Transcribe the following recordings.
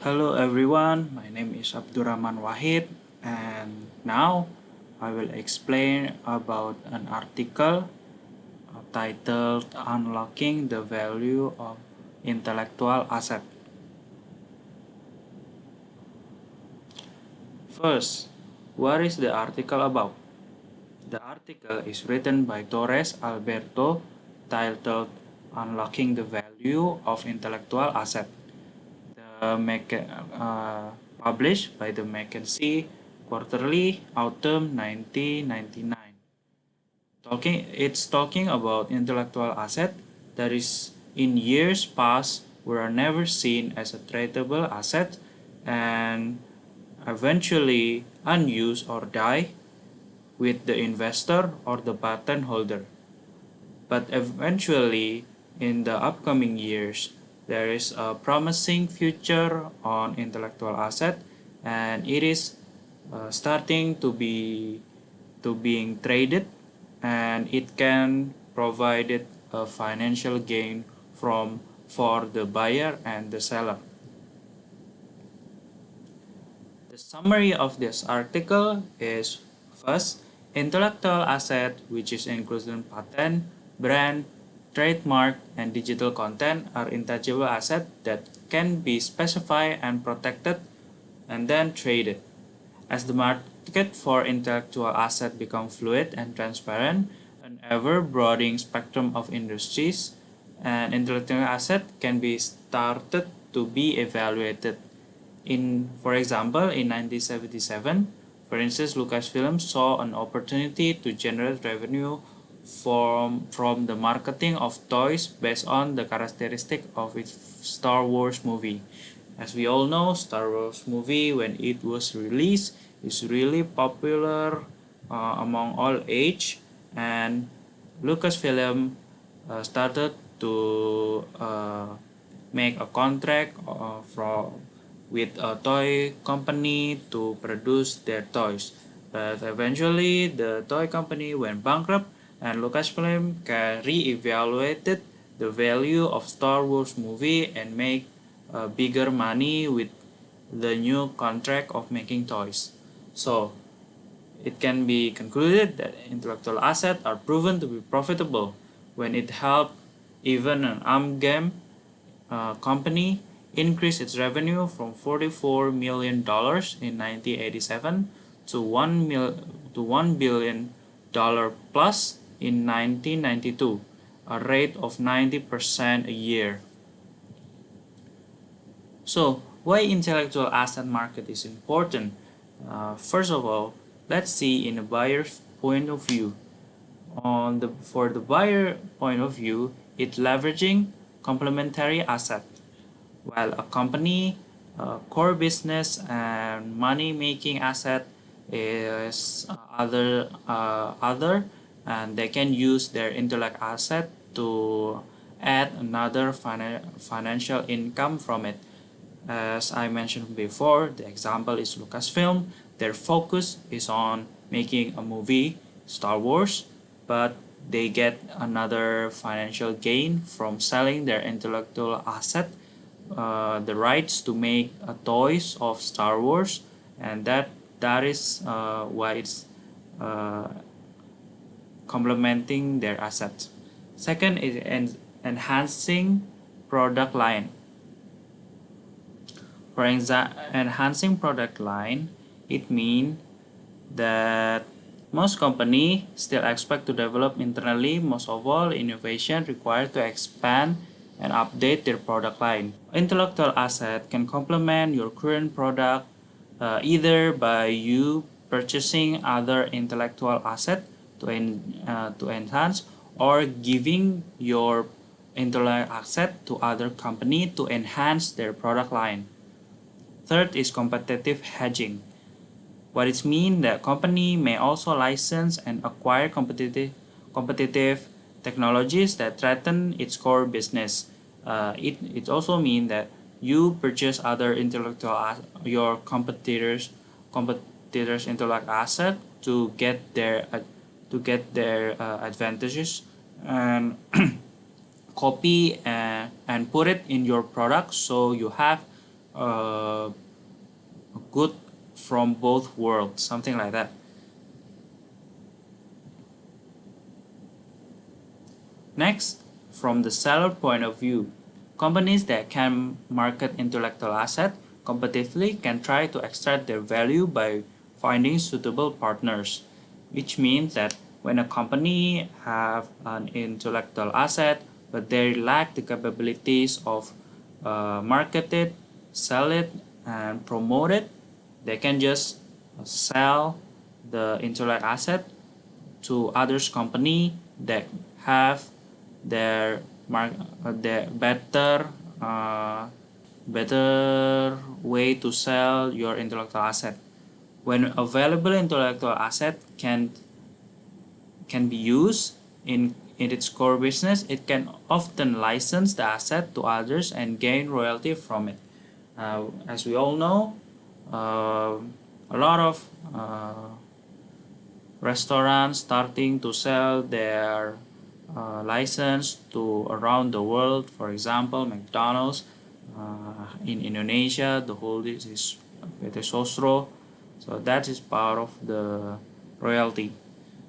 Hello everyone, my name is Abdurrahman Wahid and now I will explain about an article titled Unlocking the Value of Intellectual Asset. First, what is the article about? The article is written by Torres Alberto titled Unlocking the Value of Intellectual Asset. Published by the McKinsey Quarterly Autumn 1999. It's talking about intellectual asset that is in years past were never seen as a tradable asset and eventually unused or die with the investor or the patent holder. But eventually, in the upcoming years, there is a promising future on intellectual asset, and it is starting to being traded, and it can provide a financial gain from for the buyer and the seller. The summary of this article is first, intellectual asset, which is including patent, brand, trademark, and digital content are intangible assets that can be specified and protected and then traded. As the market for intellectual assets becomes fluid and transparent, an ever-broadening spectrum of industries and intellectual asset can be started to be evaluated for example, in 1977, for instance, Lucasfilm saw an opportunity to generate revenue from the marketing of toys based on the characteristic of its Star Wars movie. As we all know, Star Wars movie when it was released is really popular among all age, and Lucasfilm started to make a contract with a toy company to produce their toys. But eventually, the toy company went bankrupt, and Lucasfilm re-evaluated the value of Star Wars movie and make bigger money with the new contract of making toys. So it can be concluded that intellectual assets are proven to be profitable when it helped even an armed game company increase its revenue from $44 million in 1987 to $1 billion plus in 1992, a rate of 90% a year. So, why intellectual asset market is important? First of all, let's see in a buyer's point of view. For the buyer point of view, it's leveraging complementary asset. While a company core business and money making asset is other, and they can use their intellect asset to add another financial income from it. As I mentioned before, the example is Lucasfilm. Their focus is on making a movie, Star Wars, but they get another financial gain from selling their intellectual asset, the rights to make toys of Star Wars, and that is why it's uh, complementing their assets. Second is enhancing product line. For enhancing product line, it means that most companies still expect to develop internally. Most of all, innovation required to expand and update their product line. Intellectual asset can complement your current product either by you purchasing other intellectual asset to enhance, or giving your intellectual asset to other company to enhance their product line. Third is competitive hedging. What it means that company may also license and acquire competitive technologies that threaten its core business. It also means that you purchase other your competitors intellect asset to get their advantages, and copy and put it in your product, so you have uh, good from both worlds, something like that. Next, from the seller point of view, companies that can market intellectual asset competitively can try to extract their value by finding suitable partners, which means that when a company have an intellectual asset but they lack the capabilities of market it, sell it, and promote it, they can just sell the intellectual asset to others company that have their their uh, better way to sell your intellectual asset. When available intellectual asset can be used in its core business, it can often license the asset to others and gain royalty from it. As we all know, uh, a lot of restaurants starting to sell their license to around the world. For example, McDonald's in Indonesia, the whole this is PT Sosro. So that is part of the royalty.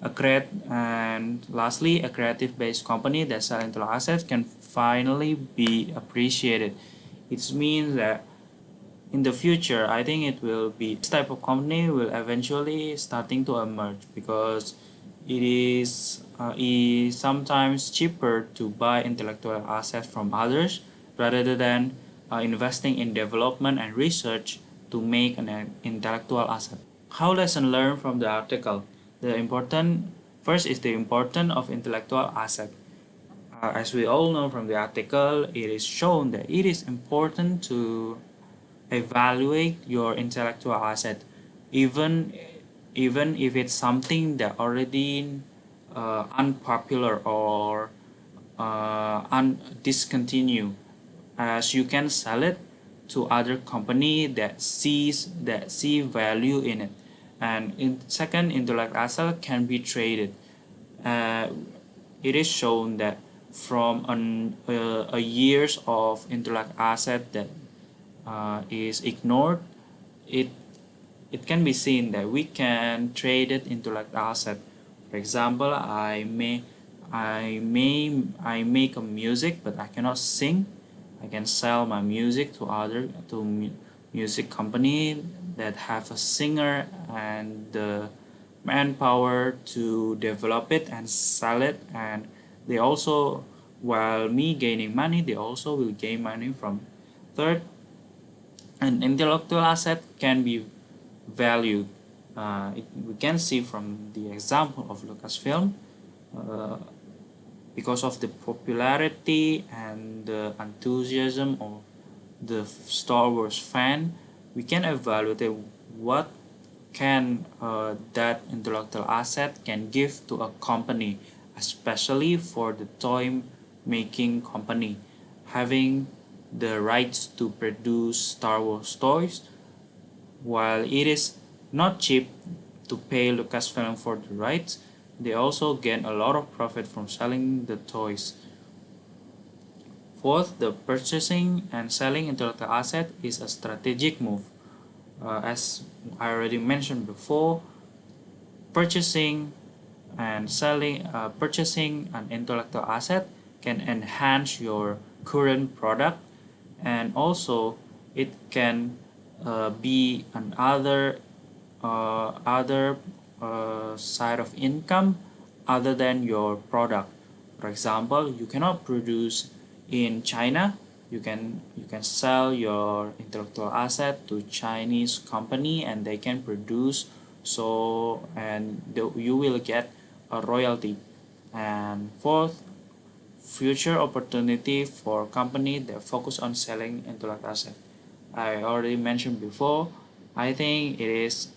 And lastly, a creative-based company that sells intellectual assets can finally be appreciated. It means that in the future, I think it will be this type of company will eventually starting to emerge because it is sometimes cheaper to buy intellectual assets from others rather than investing in development and research to make an intellectual asset. How lesson learned from the article? The important first is the importance of intellectual asset. As we all know from the article, it is shown that it is important to evaluate your intellectual asset, even even if it's something that already unpopular or discontinue, as you can sell it to other company that see value in it. And in second, intellect asset can be traded. uh, it is shown that from a years of intellect asset that is ignored, it it can be seen that we can trade it into like asset. For example, I make a music, but I cannot sing. I can sell my music to other music company that have a singer and the manpower to develop it and sell it, and they also, while me gaining money, they also will gain money from. Third, an intellectual asset can be valued. We can see from the example of Lucasfilm, uh, because of the popularity and the enthusiasm of the Star Wars fan, we can evaluate what can that intellectual asset can give to a company, especially for the toy making company, having the rights to produce Star Wars toys. While it is not cheap to pay Lucasfilm for the rights, they also gain a lot of profit from selling the toys. Fourth, the purchasing and selling intellectual asset is a strategic move. As I already mentioned before, purchasing purchasing an intellectual asset can enhance your current product, and also it can be another other side of income other than your product. For example, you cannot produce in China. You can sell your intellectual asset to Chinese company and they can produce, so and you will get a royalty. And fourth, future opportunity for company that focus on selling intellectual asset. I already mentioned before. I think it is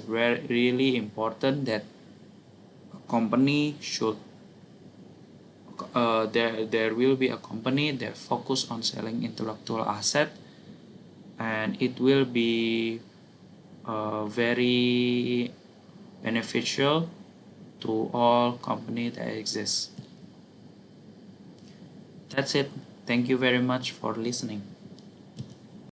really important that a company should there will be a company that focus on selling intellectual asset, and it will be very beneficial to all company that exist. That's it. Thank you very much for listening.